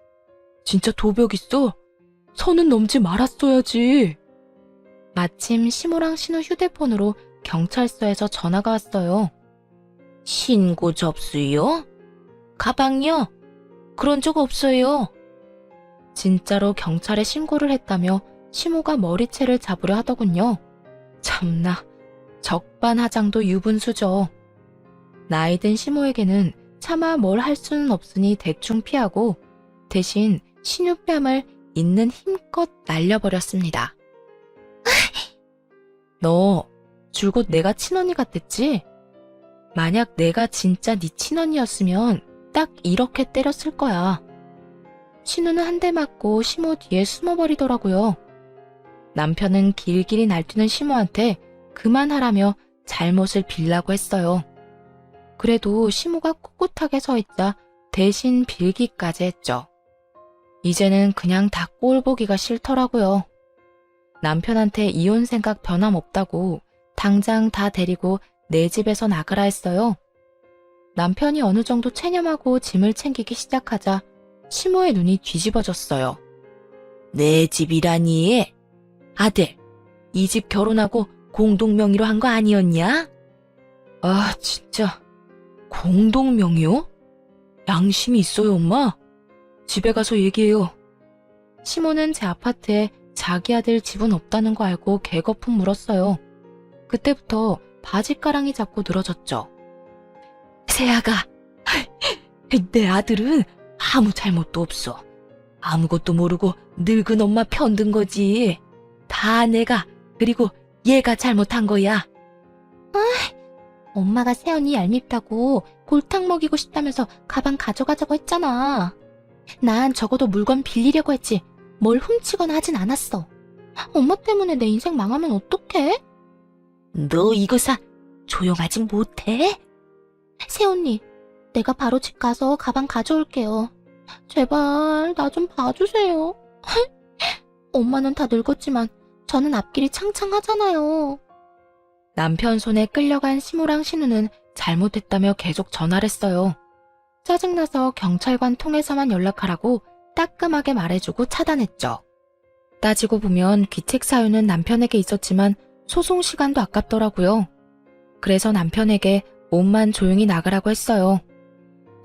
진짜 도벽 있어? 선은 넘지 말았어야지. 마침 시모랑 신우 휴대폰으로 경찰서에서 전화가 왔어요. 신고 접수요? 가방요? 그런 적 없어요. 진짜로 경찰에 신고를 했다며 시모가 머리채를 잡으려 하더군요. 참나, 적반하장도 유분수죠. 나이든 시모에게는 차마 뭘 할 수는 없으니 대충 피하고 대신 신우 뺨을 있는 힘껏 날려버렸습니다. 너 줄곧 내가 친언니 같댔지? 만약 내가 진짜 네 친언니였으면 딱 이렇게 때렸을 거야. 신우는 한 대 맞고 시모 뒤에 숨어버리더라고요. 남편은 길길이 날뛰는 시모한테 그만하라며 잘못을 빌라고 했어요. 그래도 시모가 꿋꿋하게 서있자 대신 빌기까지 했죠. 이제는 그냥 다 꼴 보기가 싫더라고요. 남편한테 이혼 생각 변함없다고 당장 다 데리고 내 집에서 나가라 했어요. 남편이 어느 정도 체념하고 짐을 챙기기 시작하자 시모의 눈이 뒤집어졌어요. 내 집이라니? 아들, 이 집 결혼하고 공동명의로 한 거 아니었냐? 아, 진짜. 공동명의요? 양심이 있어요, 엄마? 집에 가서 얘기해요. 시모는 제 아파트에 자기 아들 집은 없다는 거 알고 개거품 물었어요. 그때부터 바짓가랑이 잡고 늘어졌죠. 세아가, 내 아들은 아무 잘못도 없어. 아무것도 모르고 늙은 엄마 편든 거지. 다 내가, 그리고 얘가 잘못한 거야. 엄마가 새언니 얄밉다고 골탕 먹이고 싶다면서 가방 가져가자고 했잖아. 난 적어도 물건 빌리려고 했지 뭘 훔치거나 하진 않았어. 엄마 때문에 내 인생 망하면 어떡해? 너 이거사 조용하지 못해? 새언니, 내가 바로 집 가서 가방 가져올게요. 제발 나 좀 봐주세요. 엄마는 다 늙었지만 저는 앞길이 창창하잖아요. 남편 손에 끌려간 시모랑 신우는 잘못했다며 계속 전화를 했어요. 짜증나서 경찰관 통해서만 연락하라고 따끔하게 말해주고 차단했죠. 따지고 보면 귀책 사유는 남편에게 있었지만 소송 시간도 아깝더라고요. 그래서 남편에게 몸만 조용히 나가라고 했어요.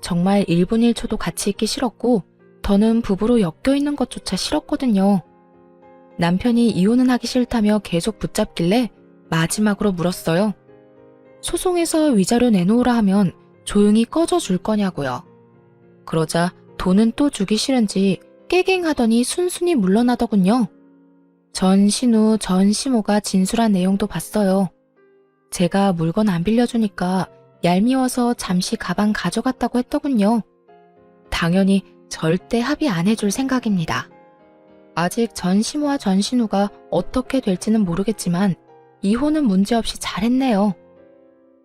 정말 1분 1초도 같이 있기 싫었고 더는 부부로 엮여있는 것조차 싫었거든요. 남편이 이혼은 하기 싫다며 계속 붙잡길래 마지막으로 물었어요. 소송에서 위자료 내놓으라 하면 조용히 꺼져줄 거냐고요. 그러자 돈은 또 주기 싫은지 깨갱하더니 순순히 물러나더군요. 전 신우, 전 시모가 진술한 내용도 봤어요. 제가 물건 안 빌려주니까 얄미워서 잠시 가방 가져갔다고 했더군요. 당연히 절대 합의 안 해줄 생각입니다. 아직 전 시모와 전 신우가 어떻게 될지는 모르겠지만 이혼은 문제없이 잘했네요.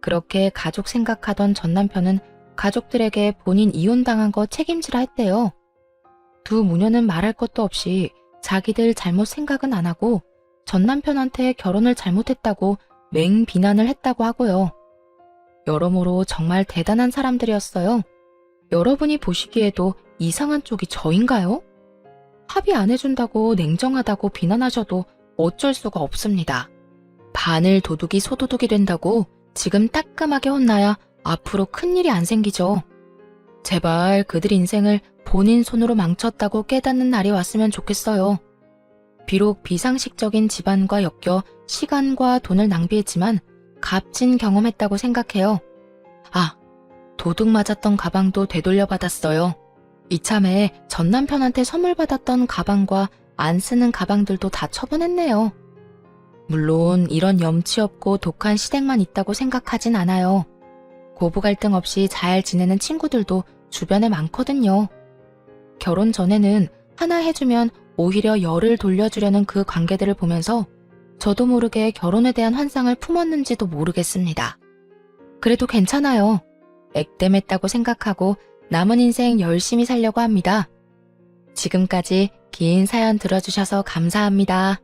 그렇게 가족 생각하던 전 남편은 가족들에게 본인 이혼당한 거 책임지라 했대요. 두 모녀는 말할 것도 없이 자기들 잘못 생각은 안 하고 전 남편한테 결혼을 잘못했다고 맹비난을 했다고 하고요. 여러모로 정말 대단한 사람들이었어요. 여러분이 보시기에도 이상한 쪽이 저인가요? 합의 안 해준다고 냉정하다고 비난하셔도 어쩔 수가 없습니다. 바늘 도둑이 소도둑이 된다고 지금 따끔하게 혼나야 앞으로 큰일이 안 생기죠. 제발 그들 인생을 본인 손으로 망쳤다고 깨닫는 날이 왔으면 좋겠어요. 비록 비상식적인 집안과 엮여 시간과 돈을 낭비했지만 값진 경험했다고 생각해요. 아, 도둑 맞았던 가방도 되돌려받았어요. 이참에 전 남편한테 선물 받았던 가방과 안 쓰는 가방들도 다 처분했네요. 물론 이런 염치 없고 독한 시댁만 있다고 생각하진 않아요. 고부 갈등 없이 잘 지내는 친구들도 주변에 많거든요. 결혼 전에는 하나 해주면 오히려 열을 돌려주려는 그 관계들을 보면서 저도 모르게 결혼에 대한 환상을 품었는지도 모르겠습니다. 그래도 괜찮아요. 액땜했다고 생각하고 남은 인생 열심히 살려고 합니다. 지금까지 긴 사연 들어주셔서 감사합니다.